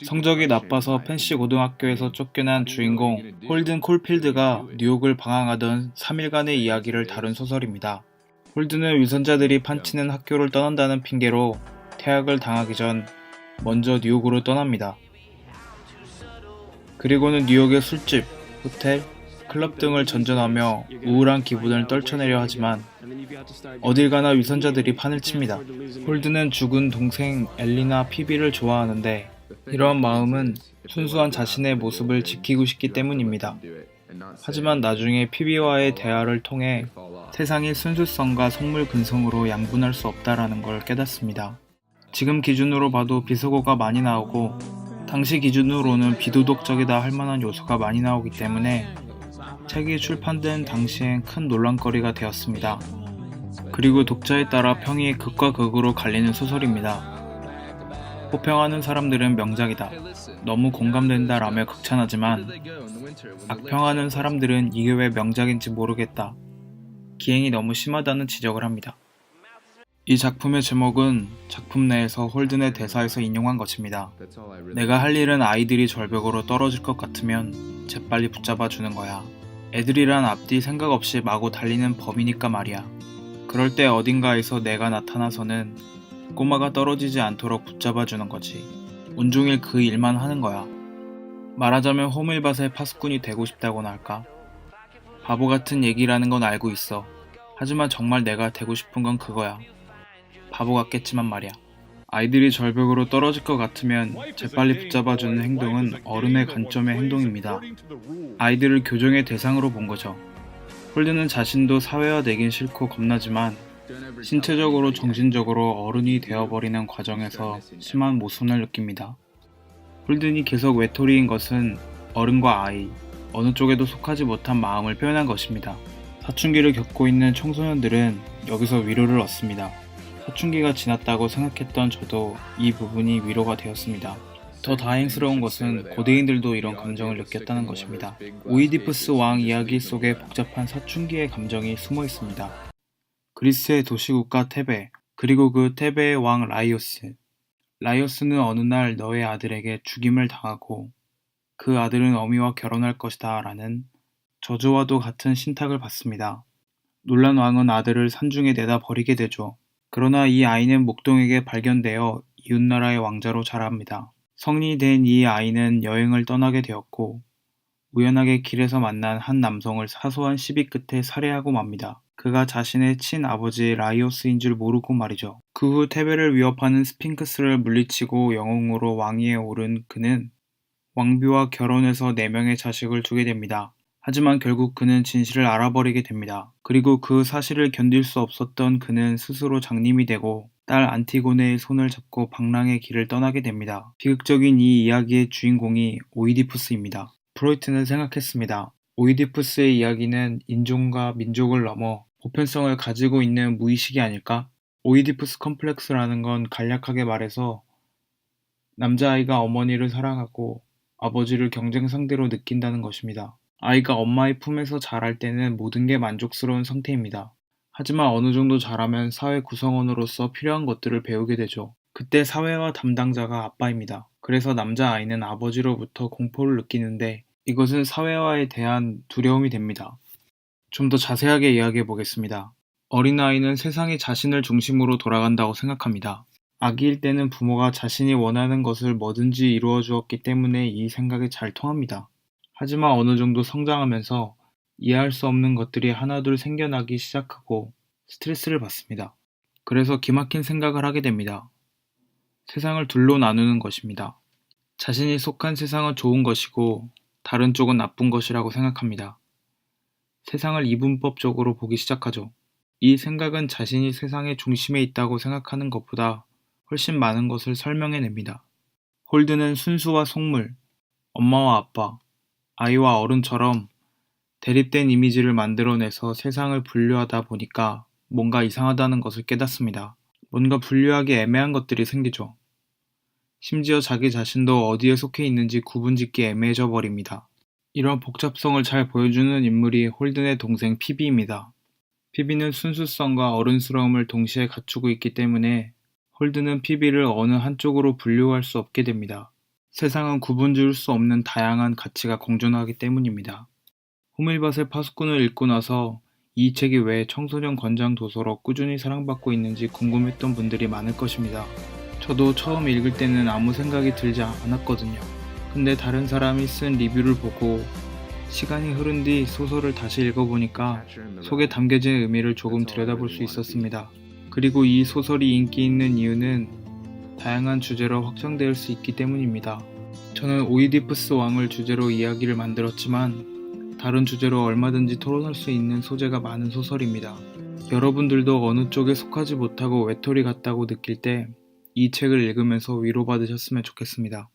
성적이 나빠서 펜시 고등학교에서 쫓겨난 주인공 홀든 콜필드가 뉴욕을 방황하던 3일간의 이야기를 다룬 소설입니다. 홀든은 위선자들이 판치는 학교를 떠난다는 핑계로 퇴학을 당하기 전 먼저 뉴욕으로 떠납니다. 그리고는 뉴욕의 술집, 호텔, 클럽 등을 전전하며 우울한 기분을 떨쳐내려 하지만 어딜 가나 위선자들이 판을 칩니다. 홀든은 죽은 동생 엘리나 피비를 좋아하는데 이러한 마음은 순수한 자신의 모습을 지키고 싶기 때문입니다. 하지만 나중에 피비와의 대화를 통해 세상이 순수성과 속물 근성으로 양분할 수 없다라는 걸 깨닫습니다. 지금 기준으로 봐도 비속어가 많이 나오고 당시 기준으로는 비도덕적이다 할 만한 요소가 많이 나오기 때문에 책이 출판된 당시엔 큰 논란거리가 되었습니다. 그리고 독자에 따라 평이 극과 극으로 갈리는 소설입니다. 호평하는 사람들은 명작이다, 너무 공감된다 라며 극찬하지만 악평하는 사람들은 이게 왜 명작인지 모르겠다, 기행이 너무 심하다는 지적을 합니다. 이 작품의 제목은 작품 내에서 홀든의 대사에서 인용한 것입니다. 내가 할 일은 아이들이 절벽으로 떨어질 것 같으면 재빨리 붙잡아 주는 거야. 애들이란 앞뒤 생각 없이 마구 달리는 법이니까 말이야. 그럴 때 어딘가에서 내가 나타나서는 꼬마가 떨어지지 않도록 붙잡아 주는 거지. 온종일 그 일만 하는 거야. 말하자면 호밀밭의 파수꾼이 되고 싶다고나 할까? 바보 같은 얘기라는 건 알고 있어. 하지만 정말 내가 되고 싶은 건 그거야. 바보 같겠지만 말이야. 아이들이 절벽으로 떨어질 것 같으면 재빨리 붙잡아주는 행동은 어른의 관점의 행동입니다. 아이들을 교정의 대상으로 본 거죠. 홀든은 자신도 사회화되긴 싫고 겁나지만 신체적으로 정신적으로 어른이 되어버리는 과정에서 심한 모순을 느낍니다. 홀든이 계속 외톨이인 것은 어른과 아이, 어느 쪽에도 속하지 못한 마음을 표현한 것입니다. 사춘기를 겪고 있는 청소년들은 여기서 위로를 얻습니다. 사춘기가 지났다고 생각했던 저도 이 부분이 위로가 되었습니다. 더 다행스러운 것은 고대인들도 이런 감정을 느꼈다는 것입니다. 오이디푸스 왕 이야기 속에 복잡한 사춘기의 감정이 숨어 있습니다. 그리스의 도시국가 테베, 그리고 그 테베의 왕 라이오스. 라이오스는 어느 날 너의 아들에게 죽임을 당하고 그 아들은 어미와 결혼할 것이다 라는 저주와도 같은 신탁을 받습니다. 놀란 왕은 아들을 산중에 내다 버리게 되죠. 그러나 이 아이는 목동에게 발견되어 이웃나라의 왕자로 자랍니다. 성인이 된 이 아이는 여행을 떠나게 되었고 우연하게 길에서 만난 한 남성을 사소한 시비 끝에 살해하고 맙니다. 그가 자신의 친아버지 라이오스인 줄 모르고 말이죠. 그 후 테베를 위협하는 스핑크스를 물리치고 영웅으로 왕위에 오른 그는 왕비와 결혼해서 4명의 자식을 두게 됩니다. 하지만 결국 그는 진실을 알아버리게 됩니다. 그리고 그 사실을 견딜 수 없었던 그는 스스로 장님이 되고 딸 안티고네의 손을 잡고 방랑의 길을 떠나게 됩니다. 비극적인 이 이야기의 주인공이 오이디푸스입니다. 프로이트는 생각했습니다. 오이디푸스의 이야기는 인종과 민족을 넘어 보편성을 가지고 있는 무의식이 아닐까? 오이디푸스 컴플렉스라는 건 간략하게 말해서 남자아이가 어머니를 사랑하고 아버지를 경쟁 상대로 느낀다는 것입니다. 아이가 엄마의 품에서 자랄 때는 모든 게 만족스러운 상태입니다. 하지만 어느 정도 자라면 사회 구성원으로서 필요한 것들을 배우게 되죠. 그때 사회화 담당자가 아빠입니다. 그래서 남자아이는 아버지로부터 공포를 느끼는데 이것은 사회화에 대한 두려움이 됩니다. 좀 더 자세하게 이야기해 보겠습니다. 어린아이는 세상이 자신을 중심으로 돌아간다고 생각합니다. 아기일 때는 부모가 자신이 원하는 것을 뭐든지 이루어 주었기 때문에 이 생각이 잘 통합니다. 하지만 어느 정도 성장하면서 이해할 수 없는 것들이 하나둘 생겨나기 시작하고 스트레스를 받습니다. 그래서 기막힌 생각을 하게 됩니다. 세상을 둘로 나누는 것입니다. 자신이 속한 세상은 좋은 것이고 다른 쪽은 나쁜 것이라고 생각합니다. 세상을 이분법적으로 보기 시작하죠. 이 생각은 자신이 세상의 중심에 있다고 생각하는 것보다 훨씬 많은 것을 설명해냅니다. 홀든은 순수와 속물, 엄마와 아빠, 아이와 어른처럼 대립된 이미지를 만들어내서 세상을 분류하다 보니까 뭔가 이상하다는 것을 깨닫습니다. 뭔가 분류하기 애매한 것들이 생기죠. 심지어 자기 자신도 어디에 속해 있는지 구분짓기 애매해져 버립니다. 이런 복잡성을 잘 보여주는 인물이 홀든의 동생 피비입니다. 피비는 순수성과 어른스러움을 동시에 갖추고 있기 때문에 홀드는 PB를 어느 한쪽으로 분류할 수 없게 됩니다. 세상은 구분 지을 수 없는 다양한 가치가 공존하기 때문입니다. 호밀밭의 파수꾼을 읽고 나서 이 책이 왜 청소년 권장 도서로 꾸준히 사랑받고 있는지 궁금했던 분들이 많을 것입니다. 저도 처음 읽을 때는 아무 생각이 들지 않았거든요. 근데 다른 사람이 쓴 리뷰를 보고 시간이 흐른 뒤 소설을 다시 읽어보니까 속에 담겨진 의미를 조금 들여다볼 수 있었습니다. 그리고 이 소설이 인기 있는 이유는 다양한 주제로 확장될 수 있기 때문입니다. 저는 오이디푸스 왕을 주제로 이야기를 만들었지만 다른 주제로 얼마든지 토론할 수 있는 소재가 많은 소설입니다. 여러분들도 어느 쪽에 속하지 못하고 외톨이 같다고 느낄 때 이 책을 읽으면서 위로받으셨으면 좋겠습니다.